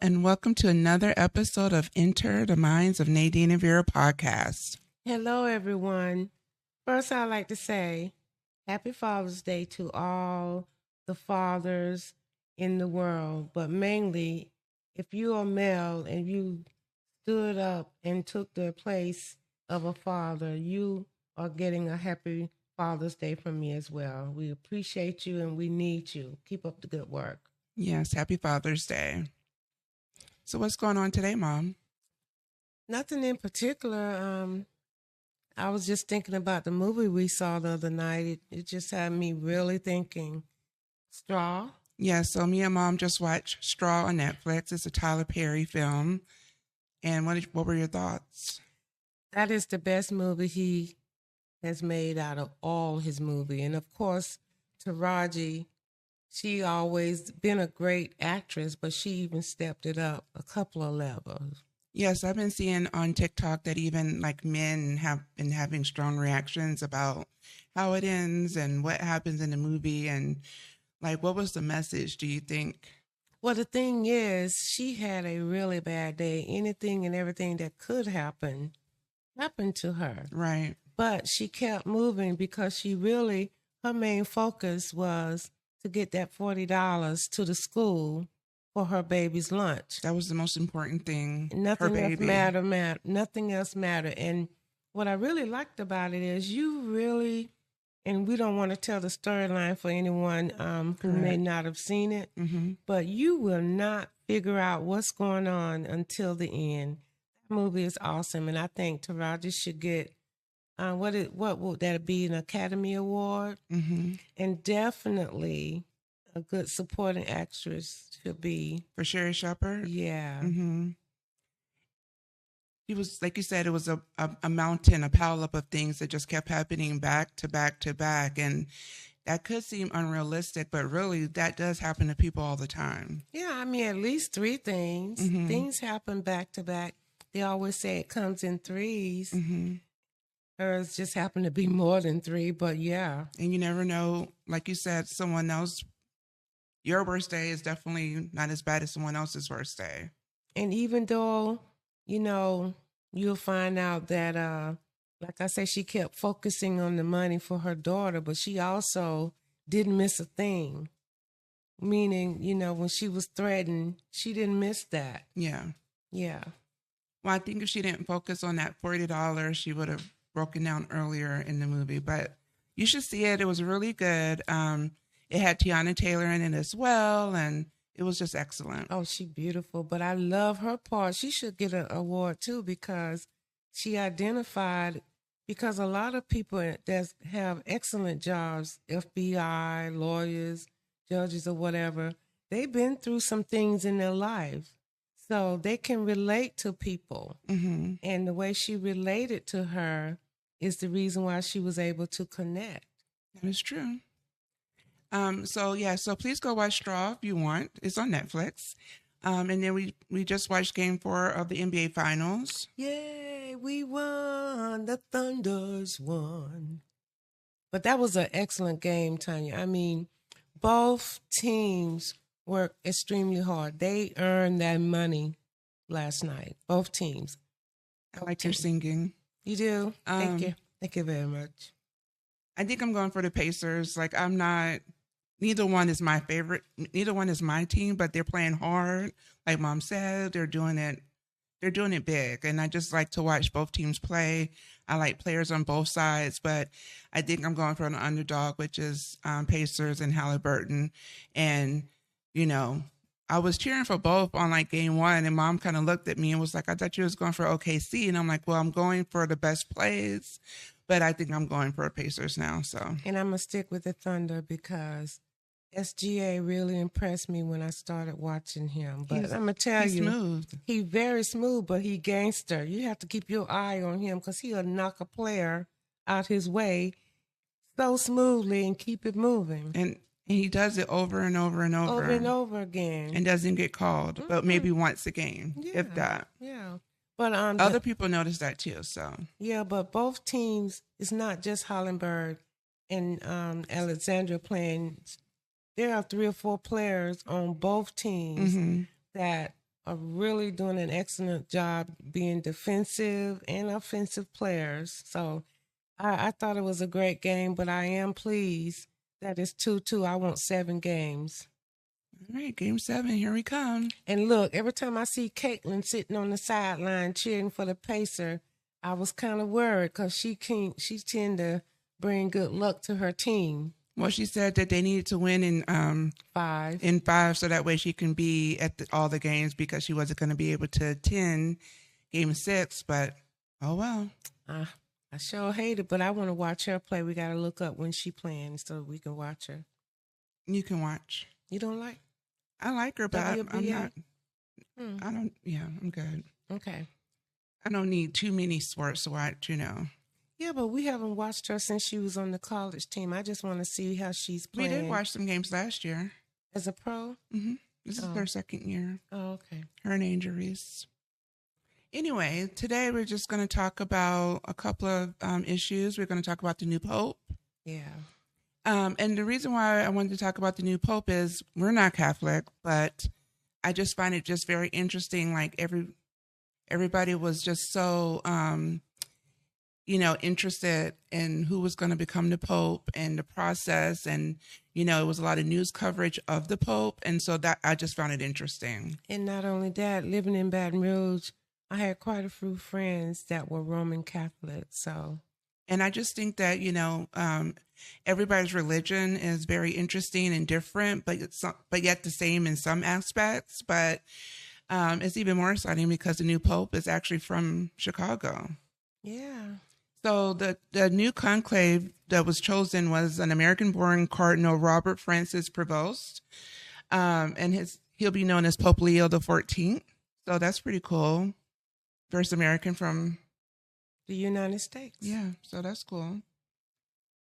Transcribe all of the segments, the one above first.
and welcome to another episode of Enter the Minds of Nadine and Vera podcast. Hello, everyone. First, I'd like to say Happy Father's Day to all the fathers in the world, but mainly if you are male and you stood up and took the place of a father, you are getting a happy Father's Day from me as well. We appreciate you and we need you. Keep up the good work. Yes, happy Father's Day. So what's going on today, Mom? Nothing in particular. I was just thinking about the movie we saw the other night. It just had me really thinking. Straw? Yeah, so me and Mom just watched Straw on Netflix. It's a Tyler Perry film. And what were your thoughts? That is the best movie he has made out of all his movie. And of course, Taraji, she always been a great actress, but she even stepped it up a couple of levels. Yes, I've been seeing on TikTok that even like men have been having strong reactions about how it ends and what happens in the movie. And like, what was the message, do you think? Well, the thing is, she had a really bad day. Anything and everything that could happen happened to her. Right. But she kept moving because her main focus was to get that $40 to the school for her baby's lunch. That was the most important thing. Nothing else mattered. Nothing else mattered. And what I really liked about it is and we don't want to tell the storyline for anyone who may not have seen it, but you will not figure out what's going on until the end. That movie is awesome, and I think Taraji should get what would that be, an Academy Award? And definitely a good supporting actress should be. For Sherry Shepherd? Yeah. He was, like you said, it was a mountain, a pileup of things that just kept happening back to back to back. And that could seem unrealistic, but really that does happen to people all the time. Yeah, I mean, at least 3 things. Things happen back to back. They always say it comes in threes. Hers just happened to be more than 3, but yeah. And you never know, like you said, someone else, your worst day is definitely not as bad as someone else's worst day. And even though, you'll find out that, like I say, she kept focusing on the money for her daughter, but she also didn't miss a thing. Meaning, when she was threatened, she didn't miss that. Yeah. Yeah. Well, I think if she didn't focus on that $40, she would have broken down earlier in the movie. But you should see it. It was really good. It had Tiana Taylor in it as well, and it was just excellent. Oh, she's beautiful. But I love her part. She should get an award, too, because she identified, because a lot of people that have excellent jobs, FBI, lawyers, judges, or whatever, they've been through some things in their life. So they can relate to people. And the way she related to her is the reason why she was able to connect. That is true. So please go watch Straw if you want. It's on Netflix. And then we just watched Game 4 of the NBA Finals. Yay, we won. The Thunders won. But that was an excellent game, Tanya. I mean, both teams worked extremely hard. They earned that money last night. Both teams. I like your singing. You do? Thank you. Thank you very much. I think I'm going for the Pacers. Like, neither one is my favorite. Neither one is my team, but they're playing hard. Like Mom said, they're doing it big. And I just like to watch both teams play. I like players on both sides, but I think I'm going for an underdog, which is Pacers and Halliburton. And, I was cheering for both on like game 1, and Mom kind of looked at me and was like, I thought you was going for OKC. And I'm like, well, I'm going for the best plays, but I think I'm going for Pacers now. So, and I'm going to stick with the Thunder because SGA really impressed me when I started watching him. But I'm going to tell you, smooth. He's very smooth, but he gangster. You have to keep your eye on him because he'll knock a player out his way so smoothly and keep it moving. And he does it over and over and over. Over and over again. And doesn't get called, but maybe once a game, if that. Yeah. But other people notice that too, so. Yeah, but both teams, it's not just Hollenberg and Alexandra playing. There are 3 or 4 players on both teams that are really doing an excellent job being defensive and offensive players. So I thought it was a great game, but I am pleased that it's 2-2. I want 7 games. All right, game 7, here we come. And look, every time I see Caitlin sitting on the sideline cheering for the Pacer, I was kind of worried because she tend to bring good luck to her team. Well, she said that they needed to win in 5. In 5, so that way she can be at all the games because she wasn't going to be able to attend game 6. But oh well. I sure hate it, but I want to watch her play. We got to look up when she playing so we can watch her. You can watch. You don't like? I like her, but I'm not. I don't. Yeah, I'm good. Okay. I don't need too many sports to watch. Yeah, but we haven't watched her since she was on the college team. I just want to see how she's playing. We did watch some games last year. As a pro? Mm-hmm. This is their second year. Oh, okay. Her and injuries. Anyway, today we're just going to talk about a couple of issues. We're going to talk about the new Pope. Yeah. And the reason why I wanted to talk about the new Pope is we're not Catholic, but I just find it just very interesting. Like everybody was just so, interested in who was going to become the Pope and the process. And, it was a lot of news coverage of the Pope. And so that I just found it interesting. And not only that, living in Baton Rouge, I had quite a few friends that were Roman Catholics. So, and I just think that, everybody's religion is very interesting and different, but yet the same in some aspects. But it's even more exciting because the new Pope is actually from Chicago. Yeah. So the new conclave that was chosen was an American-born Cardinal Robert Francis Prevost, and he'll be known as Pope Leo XIV. So that's pretty cool. First American from the United States. Yeah, so that's cool.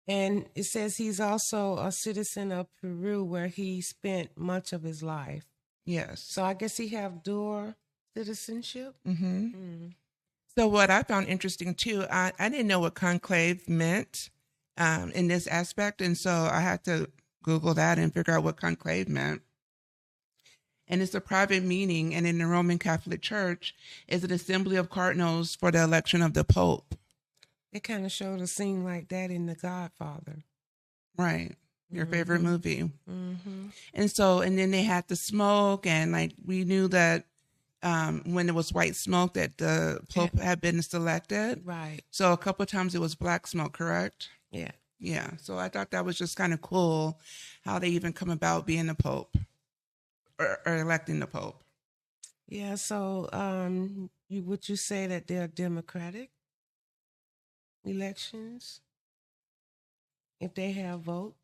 And it says he's also a citizen of Peru, where he spent much of his life. Yes. So I guess he have dual citizenship. Mm-hmm. So what I found interesting too, I didn't know what conclave meant in this aspect, and so I had to Google that and figure out what conclave meant. And it's a private meeting, and in the Roman Catholic Church, is an assembly of cardinals for the election of the Pope. It kind of showed a scene like that in The Godfather. Right. Your favorite movie. Mm-hmm. And then they had the smoke, and like we knew that when it was white smoke that the Pope had been selected. Right. So a couple of times it was black smoke, correct? Yeah. Yeah. So I thought that was just kind of cool how they even come about being the Pope or electing the Pope. Yeah. So would you say that they're democratic elections if they have votes?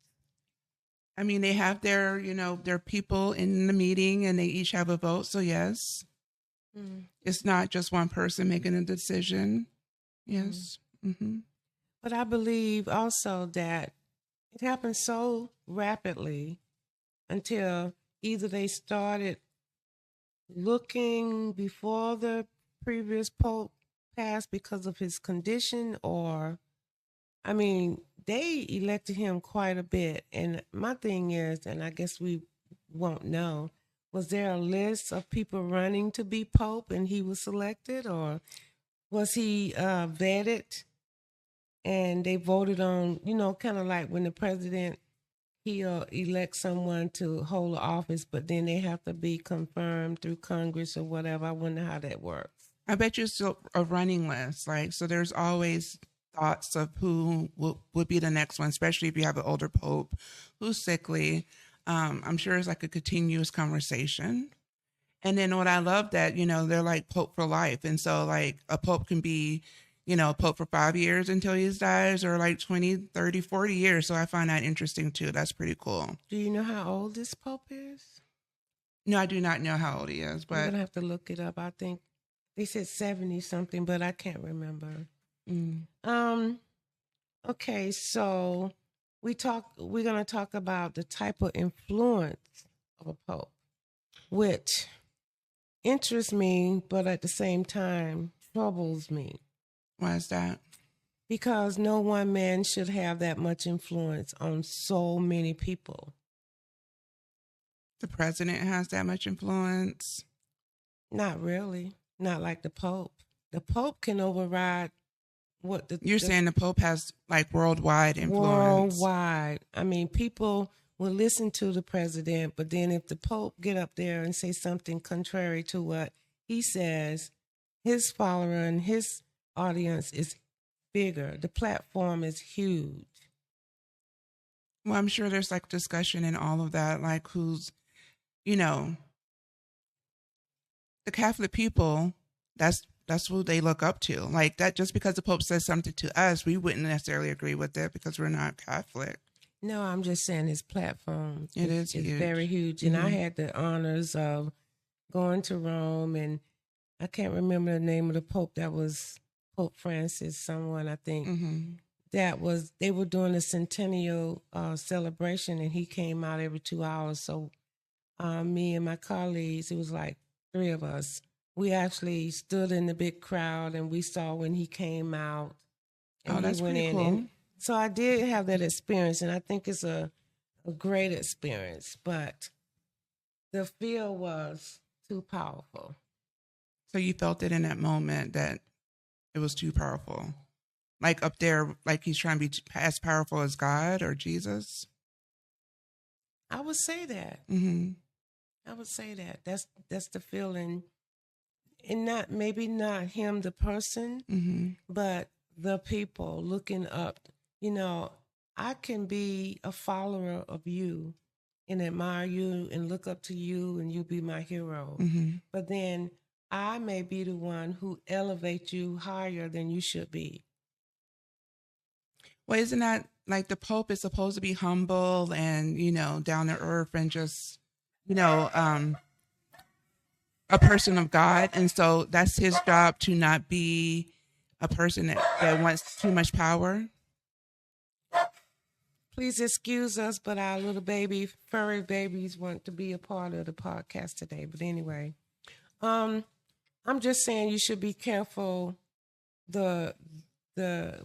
I mean, they have their people in the meeting and they each have a vote. So yes, it's not just one person making a decision. Yes. Mm-hmm. But I believe also that it happened so rapidly until either they started looking before the previous Pope passed because of his condition, or, I mean, they elected him quite a bit. And my thing is, and I guess we won't know, was there a list of people running to be Pope and he was selected, or was he vetted and they voted on, kind of like when the president, he'll elect someone to hold office, but then they have to be confirmed through Congress or whatever. I wonder how that works. I bet you it's still a running list. Like, so there's always thoughts of who would be the next one, especially if you have an older Pope who's sickly. I'm sure it's like a continuous conversation. And then what I love that, they're like Pope for life. And so like a Pope can be, Pope for 5 years until he dies, or like 20, 30, 40 years. So I find that interesting too. That's pretty cool. Do you know how old this Pope is? No, I do not know how old he is, but I'm going to have to look it up. I think they said 70 something, but I can't remember. Okay, so we're going to talk about the type of influence of a Pope, which interests me, but at the same time troubles me. Why is that? Because no one man should have that much influence on so many people. The president has that much influence. Not really. Not like the Pope. The Pope can override what You're saying the Pope has like worldwide influence. worldwide. I mean, people will listen to the president, but then if the Pope get up there and say something contrary to what he says, his follower and his audience is bigger. The platform is huge. Well, I'm sure there's like discussion and all of that, like who's, you know, the Catholic people, that's who they look up to. Like that, just because the Pope says something to us, we wouldn't necessarily agree with it because we're not Catholic. No, I'm just saying his platform is huge. very huge. And I had the honors of going to Rome, and I can't remember the name of the Pope. That was Pope Francis, someone I think. They were doing a centennial celebration, and he came out every 2 hours. So me and my colleagues, it was like 3 of us, we actually stood in the big crowd and we saw when he came out. And that's pretty cool. And so I did have that experience, and I think it's a great experience, but the feel was too powerful. So you felt it in that moment that it was too powerful? Like up there, like he's trying to be as powerful as God or Jesus? I would say that. I would say that. That's the feeling. And maybe not him, the person, but the people looking up. You know, I can be a follower of you and admire you and look up to you and you be my hero. But then I may be the one who elevates you higher than you should be. Well, isn't that like the Pope is supposed to be humble and, you know, down to earth and just, you know, a person of God. And so that's his job to not be a person that wants too much power. Please excuse us, but our little furry babies want to be a part of the podcast today. But anyway, I'm just saying you should be careful the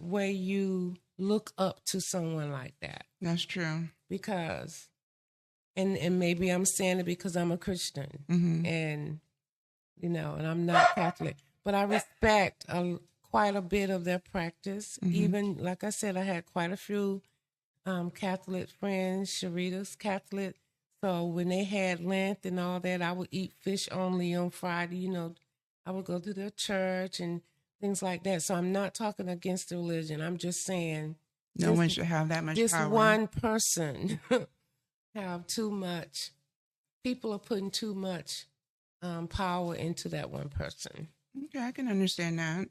way you look up to someone like that. That's true. Because, and maybe I'm saying it because I'm a Christian and, you know, and I'm not Catholic, but I respect quite a bit of their practice. Even, like I said, I had quite a few Catholic friends, Sharita's Catholic. So when they had Lent and all that, I would eat fish only on Friday. You know, I would go to their church and things like that. So I'm not talking against the religion. I'm just saying no one should have that much power. This one person have too much. People are putting too much power into that one person. Okay, I can understand that.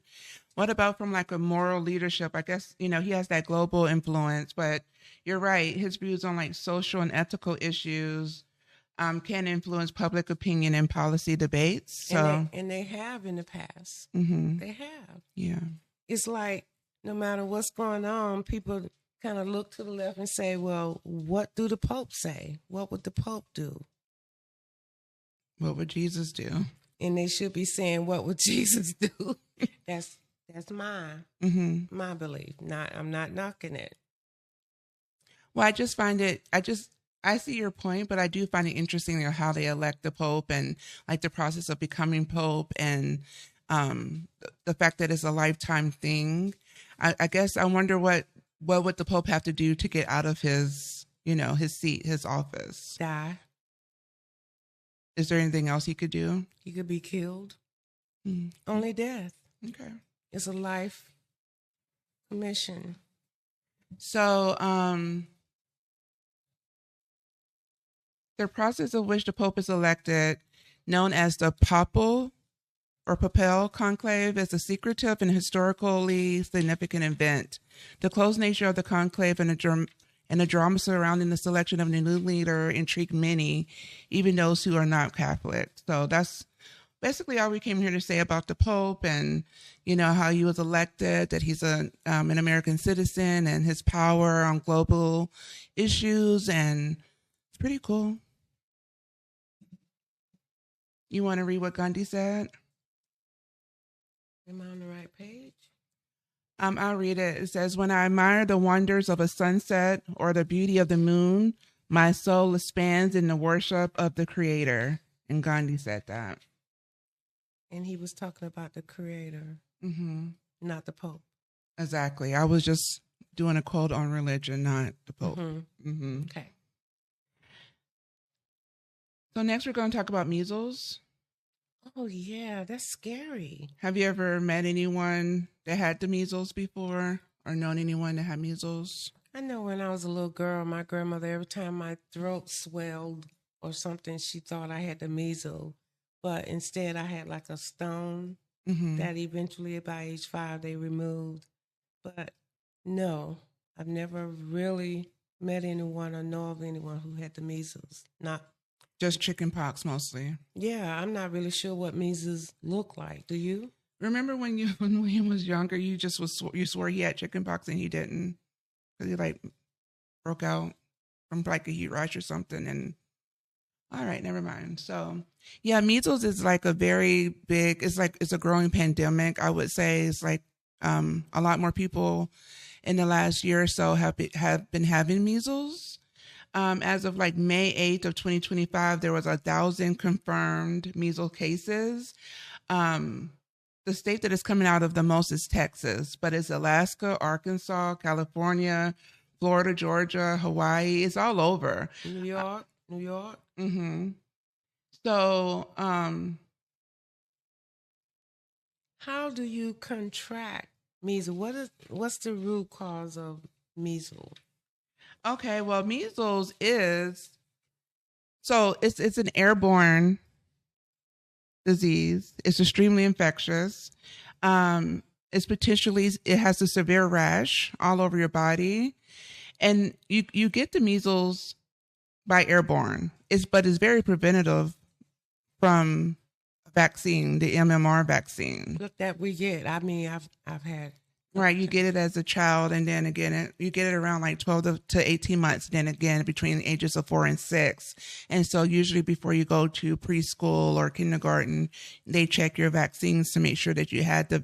What about from like a moral leadership? I guess, you know, he has that global influence, but you're right. His views on like social and ethical issues can influence public opinion and policy debates. So, and they have in the past. They have. Yeah. It's like no matter what's going on, people kind of look to the left and say, well, what do the Pope say? What would the Pope do? What would Jesus do? And they should be saying, what would Jesus do? That's my belief. I'm not knocking it. Well, I just find it, I see your point, but I do find it interesting how they elect the Pope and like the process of becoming Pope and the fact that it's a lifetime thing. I guess I wonder what would the Pope have to do to get out of his, you know, his seat, his office? Die. Is there anything else he could do? He could be killed. Only death. Okay. It's a life commission. So, the process of which the Pope is elected, known as the Papal Conclave, is a secretive and historically significant event. The closed nature of the conclave and the drama surrounding the selection of the new leader intrigued many, even those who are not Catholic. So that's basically all we came here to say about the Pope and, you know, how he was elected, that he's an American citizen and his power on global issues. And it's pretty cool. You want to read what Gandhi said? Am I on the right page? I'll read it. It says, when I admire the wonders of a sunset or the beauty of the moon, my soul expands in the worship of the Creator. And Gandhi said that. And he was talking about the creator, Mm-hmm. not the Pope. Exactly. I was just doing a quote on religion, not the Pope. Mm-hmm. Mm-hmm. Okay. So next we're going to talk about measles. Oh, yeah, that's scary. Have you ever met anyone that had the measles before or known anyone that had measles? I know when I was a little girl, my grandmother, every time my throat swelled or something, she thought I had the measles. But instead, I had like a stone Mm-hmm. that eventually, by age 5, they removed. But no, I've never really met anyone or know of anyone who had the measles. Not. Just chicken pox mostly. Yeah, I'm not really sure what measles look like. Do you? Remember when he was younger, you swore he had chicken pox and he didn't because he like broke out from like a heat rash or something. And all right, never mind. So yeah, measles is like a very big. It's a growing pandemic. I would say it's like a lot more people in the last year or so have been having measles. As of like May 8th of 2025, there was 1,000 confirmed measles cases. The state that is coming out of the most is Texas, but it's Alaska, Arkansas, California, Florida, Georgia, Hawaii. It's all over. New York. Mm-hmm. So, how do you contract measles? What's the root cause of measles? okay, well, measles is it's an airborne disease. It's extremely infectious. It has a severe rash all over your body, and you get the measles by airborne. But it's very preventative from vaccine, the MMR vaccine. Look, that we get. I mean, I've had. Right, you get it as a child, and then again, you get it around like 12 to 18 months, then again between the ages of 4 and 6. And so usually before you go to preschool or kindergarten, they check your vaccines to make sure that you had the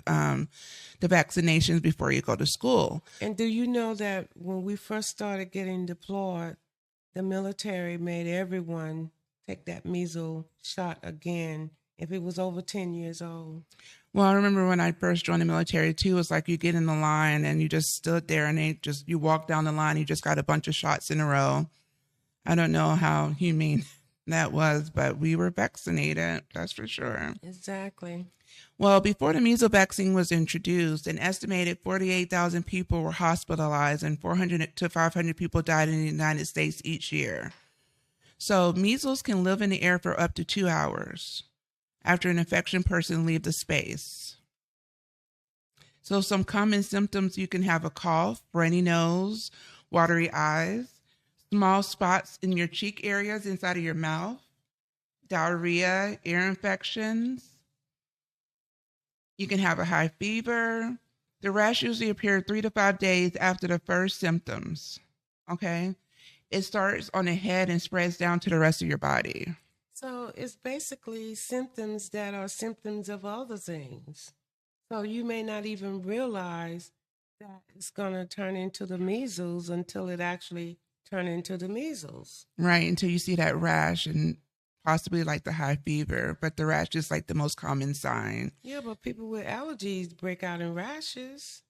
vaccinations before you go to school. And do you know that when we first started getting deployed, the military made everyone take that measles shot again if it was over 10 years old? Well, I remember when I first joined the military too, it's like you get in the line and you just stood there and you walk down the line, you just got a bunch of shots in a row. I don't know how humane that was, but we were vaccinated, that's for sure. Exactly. Well, before the measles vaccine was introduced, an estimated 48,000 people were hospitalized and 400 to 500 people died in the United States each year. So measles can live in the air for up to 2 hours after an infection person leave the space. So some common symptoms, you can have a cough, runny nose, watery eyes, small spots in your cheek areas inside of your mouth, diarrhea, ear infections. You can have a high fever. The rash usually appears 3 to 5 days after the first symptoms. Okay? It starts on the head and spreads down to the rest of your body. So it's basically symptoms that are symptoms of other things. So you may not even realize that it's going to turn into the measles until it actually turns into the measles. Right, until you see that rash and possibly like the high fever. But the rash is like the most common sign. Yeah, but people with allergies break out in rashes.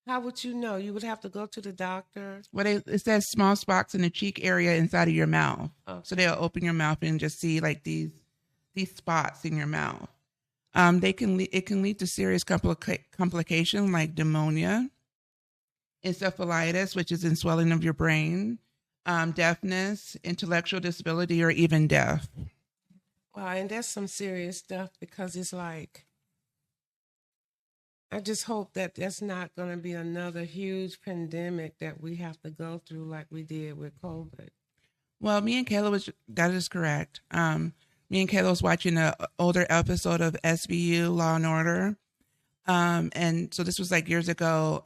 How would you know? You would have to go to the doctor. Well, it says small spots in the cheek area inside of your mouth. Okay. So they'll open your mouth and just see like these spots in your mouth. It can lead to serious complications like pneumonia, encephalitis, which is in swelling of your brain, deafness, intellectual disability, or even death. Wow, and that's some serious stuff because it's like, I just hope that that's not going to be another huge pandemic that we have to go through like we did with COVID. Well, that is correct. Me and Kayla was watching an older episode of SVU, Law and Order. And so this was like years ago.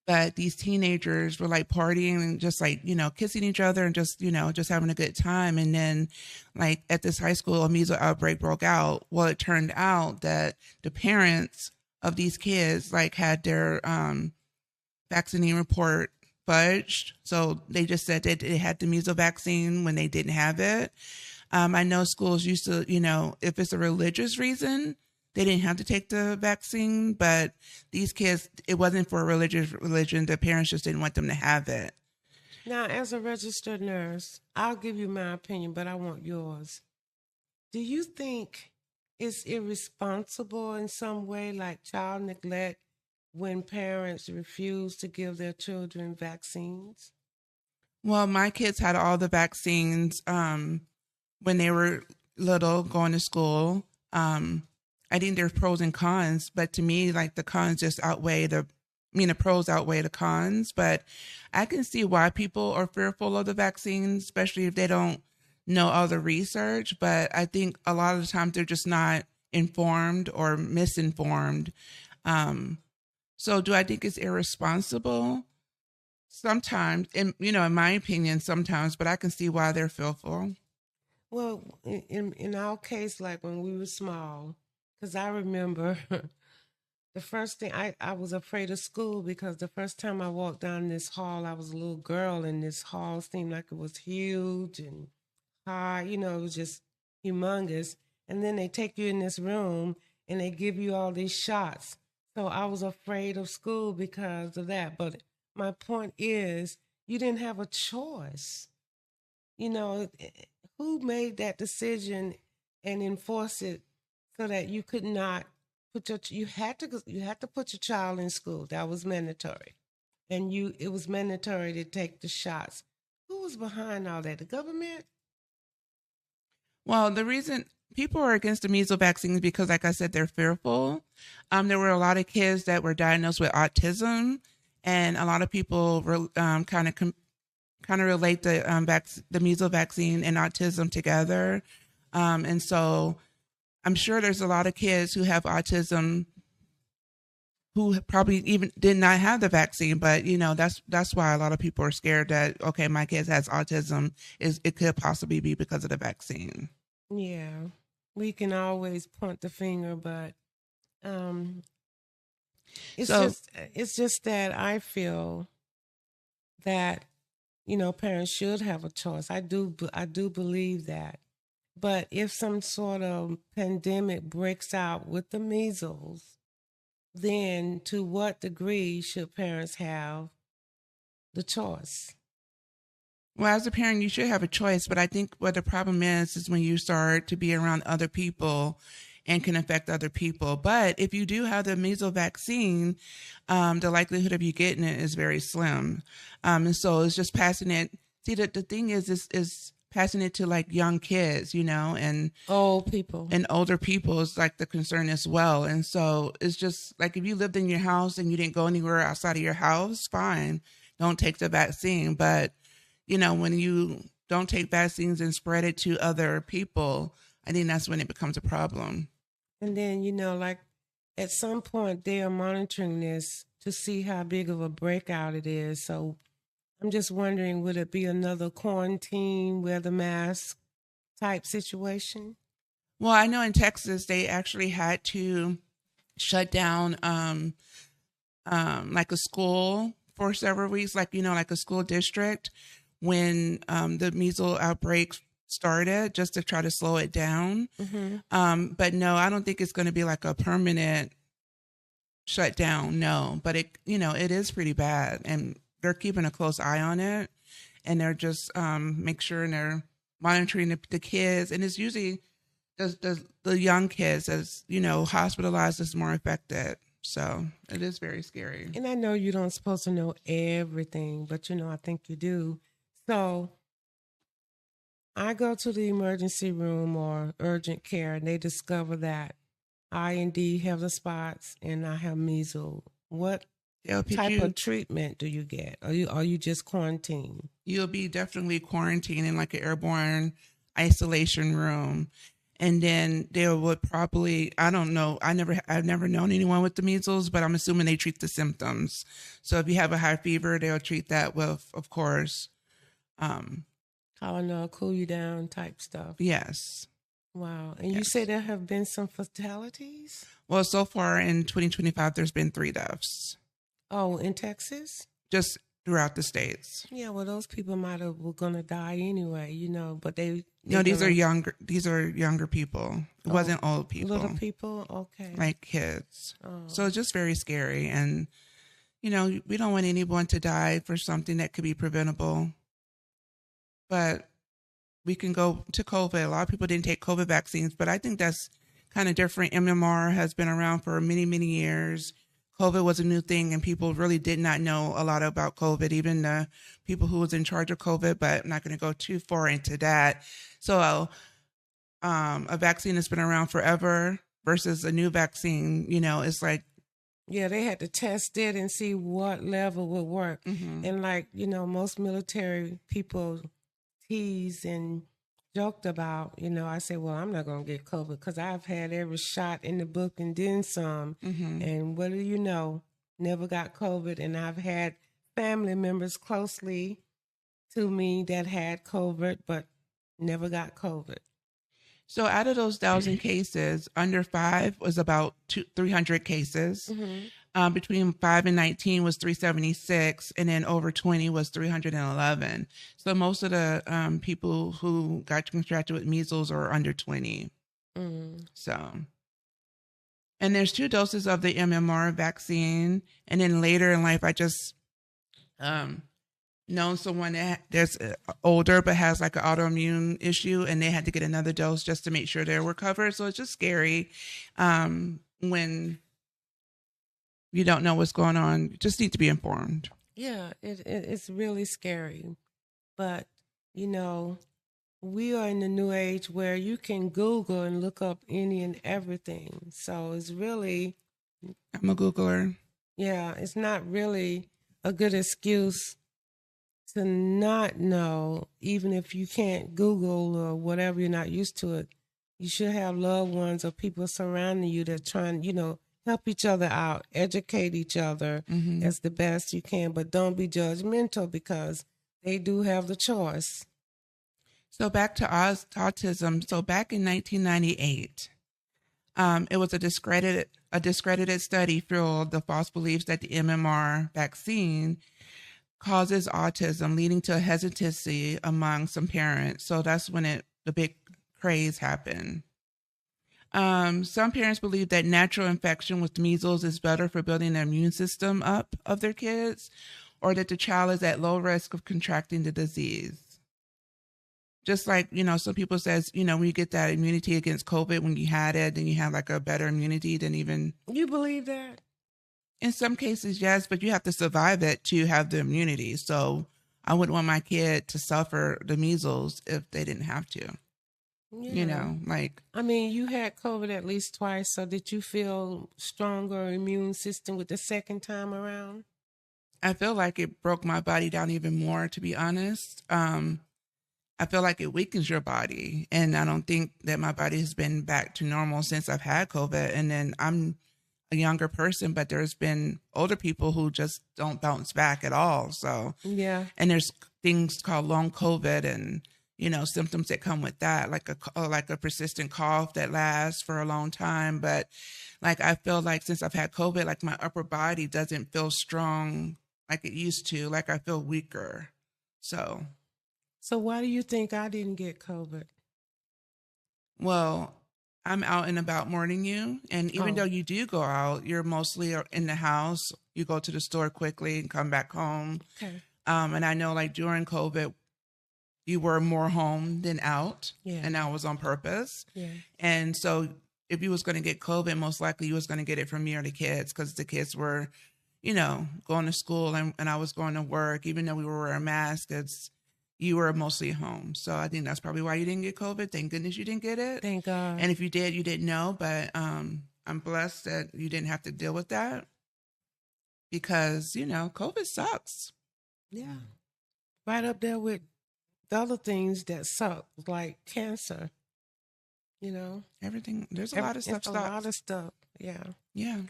But these teenagers were like partying and just like, kissing each other and just having a good time. And then like at this high school, a measles outbreak broke out. Well, it turned out that the parents of these kids like had their vaccine report fudged. So they just said that they had the measles vaccine when they didn't have it. I know schools used to, if it's a religious reason, they didn't have to take the vaccine, but these kids, it wasn't for a religious religion. The parents just didn't want them to have it. Now, as a registered nurse, I'll give you my opinion, but I want yours. Do you think it's irresponsible in some way, like child neglect, when parents refuse to give their children vaccines? Well, my kids had all the vaccines when they were little, going to school. I think there's pros and cons, but to me, like the cons just outweigh the pros outweigh the cons. But I can see why people are fearful of the vaccines, especially if they don't know all the research. But I think a lot of the times they're just not informed or misinformed. So do I think it's irresponsible? Sometimes, in my opinion, sometimes, but I can see why they're fearful. Well, in our case, like when we were small, because I remember the first thing I was afraid of school because the first time I walked down this hall, I was a little girl, and this hall seemed like it was huge and high. It was just humongous. And then they take you in this room and they give you all these shots. So I was afraid of school because of that. But my point is, you didn't have a choice. Who made that decision and enforce it so that you could not you had to put your child in school? That was mandatory. And it was mandatory to take the shots. Who was behind all that? The government? Well, the reason people are against the measles vaccines because, like I said, they're fearful. There were a lot of kids that were diagnosed with autism, and a lot of people kind of relate the measles vaccine and autism together. And so I'm sure there's a lot of kids who have autism who probably even did not have the vaccine, but that's why a lot of people are scared that, okay, my kid has autism, it could possibly be because of the vaccine. Yeah, we can always point the finger, but it's just that I feel that parents should have a choice. I do believe that. But if some sort of pandemic breaks out with the measles, then to what degree should parents have the choice? Well, as a parent, you should have a choice, but I think what the problem is when you start to be around other people and can affect other people. But if you do have the measles vaccine, the likelihood of you getting it is very slim. And so it's just passing it. See, the thing is passing it to like young kids, and old people and older people is like the concern as well. And so it's just like if you lived in your house and you didn't go anywhere outside of your house, fine, don't take the vaccine. But when you don't take vaccines and spread it to other people, I think that's when it becomes a problem. And then, like at some point they are monitoring this to see how big of a breakout it is. So I'm just wondering, would it be another quarantine, wear the mask type situation? Well, I know in Texas, they actually had to shut down like a school for several weeks, like a school district when the measles outbreak started, just to try to slow it down. Mm-hmm. But no, I don't think it's going to be like a permanent shutdown. No, but it is pretty bad, and they're keeping a close eye on it, and they're just make sure and they're monitoring the kids, and it's usually the young kids as hospitalized is more affected. So it is very scary. And I know you don't supposed to know everything, but I think you do. So I go to the emergency room or urgent care, and they discover that I indeed have the spots and I have measles. What type of treatment do you get? Are you just quarantined? You'll be definitely quarantined in like an airborne isolation room. And then they would probably, I don't know, I've never known anyone with the measles, but I'm assuming they treat the symptoms. So if you have a high fever, they'll treat that with, of course, Tylenol, cool you down type stuff. Yes. Wow. And you say there have been some fatalities? Well, so far in 2025, there's been 3 deaths. Oh, in Texas? Just throughout the states. Yeah, well, those people were gonna die anyway, but they No, these are gonna, younger. These are younger people. It wasn't old people. little people. Okay, like kids. oh. So it's just very scary, and we don't want anyone to die for something that could be preventable. But we can go to COVID. A lot of people didn't take COVID vaccines, but I think that's kind of different. MMR has been around for many, many years. COVID was a new thing, and people really did not know a lot about COVID, even the people who was in charge of COVID, but I'm not going to go too far into that. So a vaccine that's been around forever versus a new vaccine, it's like, yeah, they had to test it and see what level would work. mm-hmm. And most military people tease and joked about, I said, well, I'm not going to get COVID because I've had every shot in the book and then some. Mm-hmm. And what do you know? Never got COVID. And I've had family members closely to me that had COVID, but never got COVID. So out of those 1,000 cases, under 5 was about 300 cases. Mm-hmm. Between 5 and 19 was 376, and then over 20 was 311. So most of the people who got contracted with measles are under 20. Mm. So, and there's 2 doses of the MMR vaccine, and then later in life, I just known someone that's older but has like an autoimmune issue, and they had to get another dose just to make sure they were covered. So it's just scary when you don't know what's going on. You just need to be informed. Yeah, it's really scary. But, we are in the new age where you can Google and look up any and everything. So it's really... I'm a Googler. Yeah, it's not really a good excuse to not know, even if you can't Google or whatever, you're not used to it. You should have loved ones or people surrounding you that trying, help each other out, educate each other Mm-hmm. as the best you can, but don't be judgmental because they do have the choice. So back to autism. So back in 1998, it was a discredited study fueled the false beliefs that the MMR vaccine causes autism, leading to a hesitancy among some parents. So that's when the big craze happened. Some parents believe that natural infection with measles is better for building the immune system up of their kids, or that the child is at low risk of contracting the disease. Just like, some people says, when you get that immunity against COVID, when you had it, then you have like a better immunity than even... You believe that? In some cases, yes, but you have to survive it to have the immunity. So I wouldn't want my kid to suffer the measles if they didn't have to. Yeah. I mean, you had COVID at least twice, so did you feel stronger immune system with the second time around? I feel like it broke my body down even more, to be honest. I feel like it weakens your body, and I don't think that my body has been back to normal since I've had COVID. And then I'm a younger person, but there's been older people who just don't bounce back at all. So, yeah. And there's things called long COVID and, symptoms that come with that, like a persistent cough that lasts for a long time. But I feel like since I've had COVID, like my upper body doesn't feel strong like it used to. Like I feel weaker. So why do you think I didn't get COVID? Well, I'm out and about more than you. And even though you do go out, you're mostly in the house. You go to the store quickly and come back home. Okay. And I know during COVID, you were more home than out. Yeah. And that was on purpose. Yeah. And so if you was going to get COVID, most likely you was going to get it from me or the kids, because the kids were, going to school and I was going to work. Even though we were wearing masks, you were mostly home. So I think that's probably why you didn't get COVID. Thank goodness you didn't get it. Thank God. And if you did, you didn't know. But I'm blessed that you didn't have to deal with that, because, COVID sucks. Yeah. Right up there with the other things that suck, like cancer. Everything. There's a lot of stuff. It's a lot of stuff. Yeah. Yeah.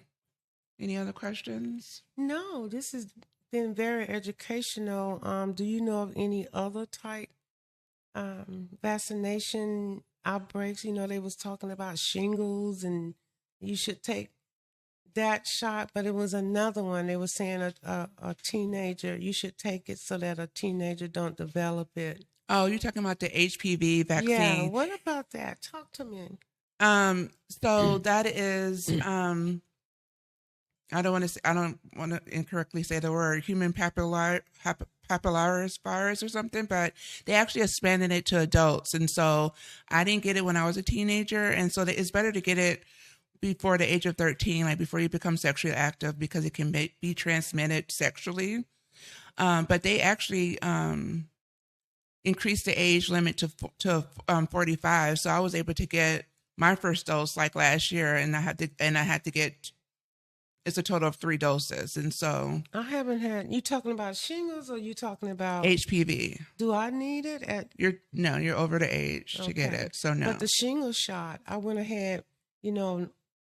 Any other questions? No, this has been very educational. Do you know of any other type vaccination outbreaks? They was talking about shingles, and you should take that shot, but it was another one. They were saying a teenager, you should take it so that a teenager don't develop it. Oh, you're talking about the HPV Yeah, vaccine. what about that? Talk to me. So that is I don't want to incorrectly say the word human papillomavirus virus or something, but they actually expanded it to adults. And so I didn't get it when I was a teenager. And so it's better to get it before the age of 13, like before you become sexually active, because it can be transmitted sexually. But they actually increased the age limit to 45. So I was able to get my first dose like last year, and I had to get, it's a total of 3 doses. And so I haven't had, you talking about shingles or you talking about HPV. Do I need it You're over the age to get it. So no. But the shingles shot, I went ahead,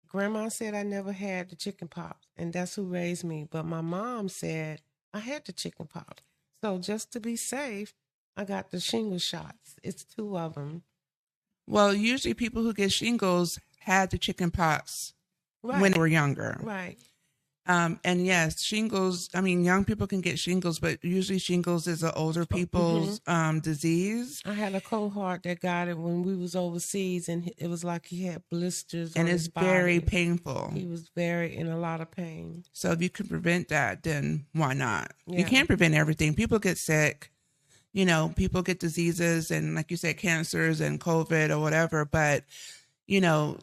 grandma said I never had the chicken pox, and that's who raised me. But my mom said I had the chicken pox. So just to be safe, I got the shingles shots. It's 2 of them. Well, usually people who get shingles had the chicken pox when they were younger. Right. And yes, shingles, young people can get shingles, but usually shingles is an older people's disease. I had a cohort that got it when we was overseas, and it was like he had blisters and on it's his body. Very painful. He was very in a lot of pain. So if you can prevent that, then why not? Yeah. You can't prevent everything. People get sick. People get diseases and, like you said, cancers and COVID or whatever. But,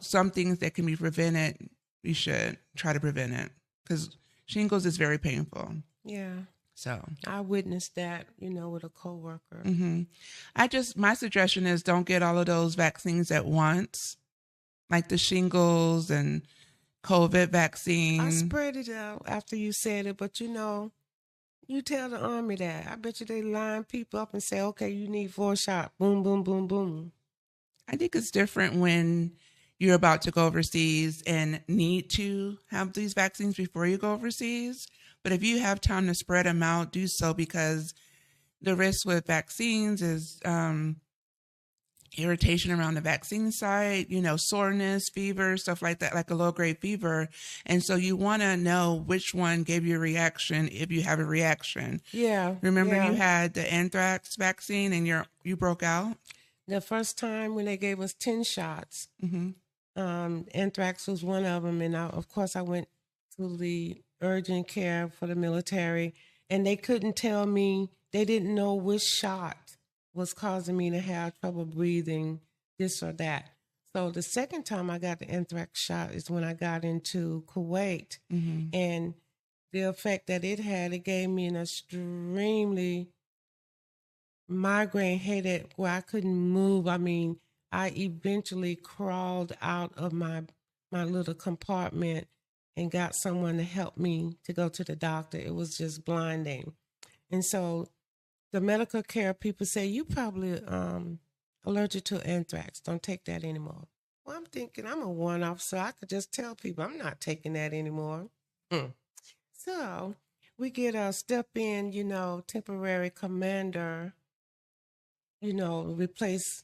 some things that can be prevented, you should try to prevent it, because shingles is very painful. Yeah. So I witnessed that, with a coworker. My suggestion is don't get all of those vaccines at once, like the shingles and COVID vaccine. I spread it out after you said it, but you tell the Army that. I bet you they line people up and say, okay, you need 4 shots. Boom, boom, boom, boom. I think it's different when you're about to go overseas and need to have these vaccines before you go overseas. But if you have time to spread them out, do so, because the risk with vaccines is irritation around the vaccine site, soreness, fever, stuff like that, like a low-grade fever. And so you want to know which one gave you a reaction if you have a reaction. Yeah. Remember you had the anthrax vaccine and you broke out? The first time when they gave us 10 shots, anthrax was one of them. And of course, I went to the urgent care for the military, and they couldn't tell me, they didn't know which shot was causing me to have trouble breathing, this or that. So the second time I got the anthrax shot is when I got into Kuwait. And the effect that it had, it gave me an extremely migraine headache where I couldn't move. I eventually crawled out of my little compartment and got someone to help me to go to the doctor. It was just blinding. And so the medical care people say, you probably allergic to anthrax. Don't take that anymore. Well, I'm thinking I'm a one-off, so I could just tell people I'm not taking that anymore. So we get a step-in, temporary commander, replace,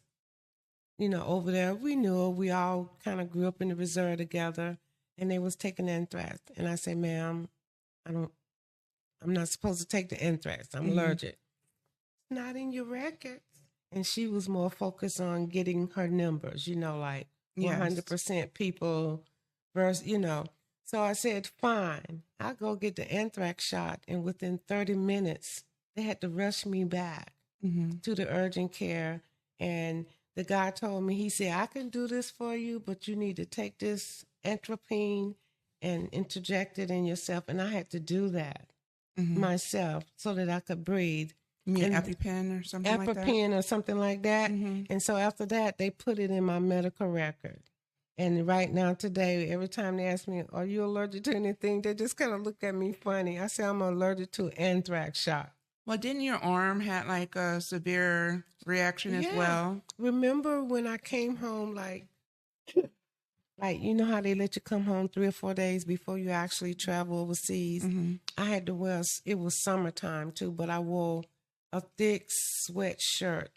over there. We knew we all kind of grew up in the reserve together, and they was taking anthrax. And I say, ma'am, I'm not supposed to take the anthrax. I'm allergic. Not in your records. And she was more focused on getting her numbers, like 100% people versus, So I said, fine, I'll go get the anthrax shot. And within 30 minutes, they had to rush me back to the urgent care. And the guy told me, he said, I can do this for you, but you need to take this atropine and interject it in yourself. And I had to do that myself so that I could breathe. You mean EpiPen or something like that? EpiPen or something like that. And so after that, they put it in my medical record. And right now, today, every time they ask me, are you allergic to anything? They just kind of look at me funny. I say I'm allergic to anthrax shot. Well, didn't your arm have like a severe reaction as well? Remember when I came home, like, you know how they let you come home 3 or 4 days before you actually travel overseas? I had to wear, it was summertime too, but I wore a thick sweatshirt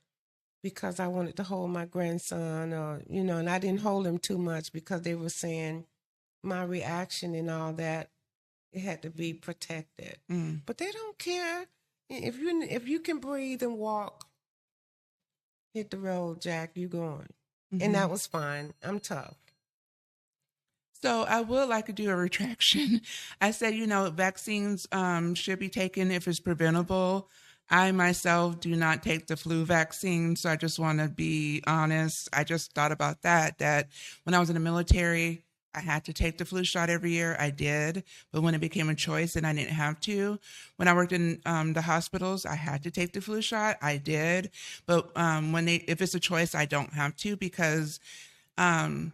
because I wanted to hold my grandson, and I didn't hold him too much because they were saying my reaction and all that, it had to be protected. But they don't care if you can breathe and walk. Hit the road, Jack. You going, and that was fine. I'm tough. So I would like to do a retraction. I said, vaccines should be taken if it's preventable. I myself do not take the flu vaccine, so I just want to be honest. I just thought about that when I was in the military, I had to take the flu shot every year. I did, but when it became a choice and I didn't have to. When I worked in the hospitals, I had to take the flu shot. I did, but if it's a choice, I don't have to because I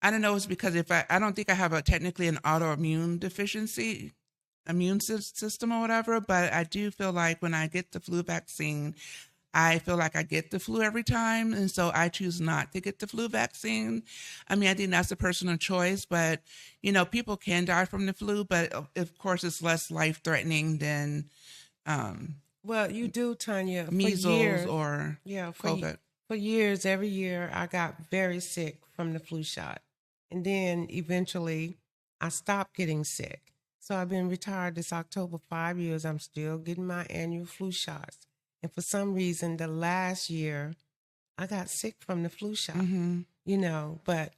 don't know. It's because I don't think I have technically an autoimmune deficiency, immune system or whatever, but I do feel like when I get the flu vaccine, I feel like I get the flu every time. And so I choose not to get the flu vaccine. I mean, I think that's a personal choice, but people can die from the flu, but of course it's less life threatening than, well, you do, Tanya, measles for years, or COVID. For years, every year, I got very sick from the flu shot. And then eventually I stopped getting sick. So I've been retired this October 5 years. I'm still getting my annual flu shots. And for some reason, the last year, I got sick from the flu shot, but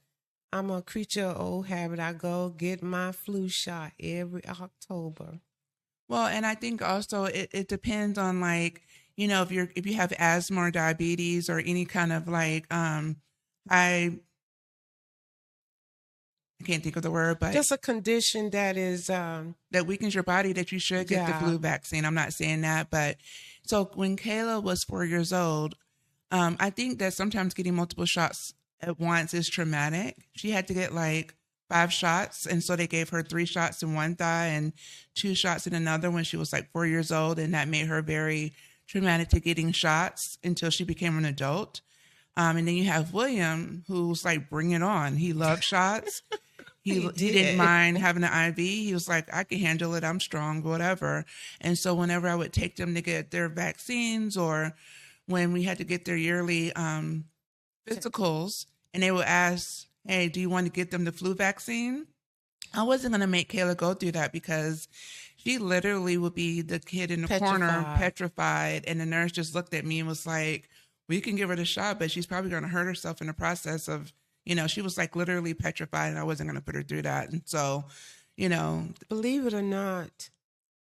I'm a creature of old habit. I go get my flu shot every October. Well, and I think also it depends on if you have asthma or diabetes or any kind of I can't think of the word, but just a condition that is that weakens your body, that you should get the flu vaccine. I'm not saying that, but so when Kayla was 4 years old, I think that sometimes getting multiple shots at once is traumatic. She had to get 5 shots, and so they gave her 3 shots in one thigh and 2 shots in another when she was 4 years old, and that made her very traumatic to getting shots until she became an adult. And then you have William, who's bring it on. He loved shots. He didn't mind having an IV. He was like, I can handle it. I'm strong, whatever. And so whenever I would take them to get their vaccines or when we had to get their yearly physicals and they would ask, hey, do you want to get them the flu vaccine? I wasn't going to make Kayla go through that because she literally would be the kid in the corner, petrified. And the nurse just looked at me and was like, we can give her the shot, but she's probably going to hurt herself in the process of, she was literally petrified and I wasn't going to put her through that. And so, believe it or not,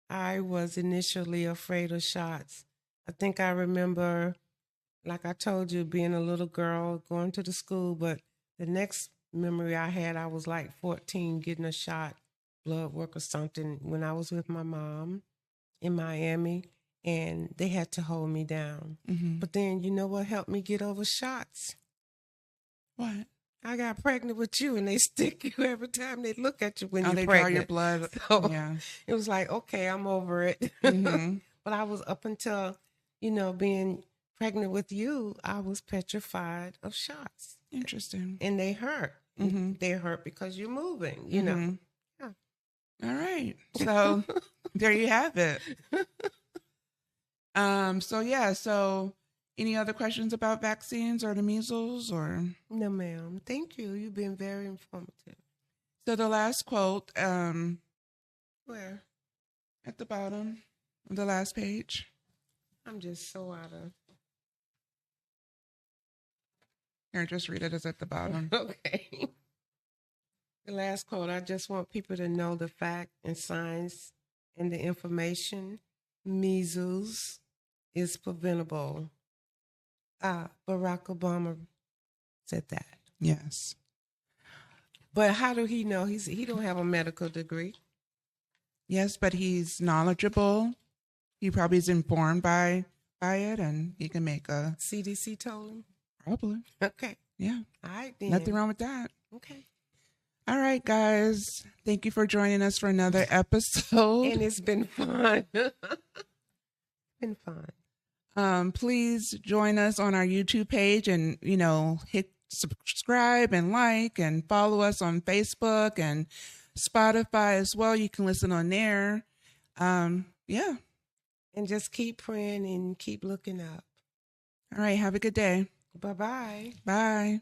I was initially afraid of shots. I think I remember, like I told you, being a little girl going to the school, but the next memory I had, I was 14 getting a shot, blood work or something, when I was with my mom in Miami. And they had to hold me down. Mm-hmm. But then, you know what helped me get over shots? What? I got pregnant with you, and they stick you every time they look at you when you're they pregnant. draw your blood. So yeah. It was okay, I'm over it. Mm-hmm. But I was up until, being pregnant with you, I was petrified of shots. Interesting. And they hurt. Mm-hmm. They hurt because you're moving, know. Yeah. All right. So there you have it. So any other questions about vaccines or the measles or? No, ma'am. Thank you. You've been very informative. So the last quote, where? At the bottom of the last page. I'm just so out of. Here, just read it. It's at the bottom. Okay. The last quote, I just want people to know the fact and science and the information. Measles is preventable. Barack Obama said that. Yes. But how do he know? He don't have a medical degree. Yes, but he's knowledgeable. He probably is informed by it, and he can make a... CDC told him? Probably. Okay. Yeah. All right, then. Nothing wrong with that. Okay. All right, guys. Thank you for joining us for another episode. And it's been fun. Been fun. Please join us on our YouTube page and, hit subscribe and like and follow us on Facebook and Spotify as well. You can listen on there. Yeah. And just keep praying and keep looking up. All right. Have a good day. Bye-bye. Bye.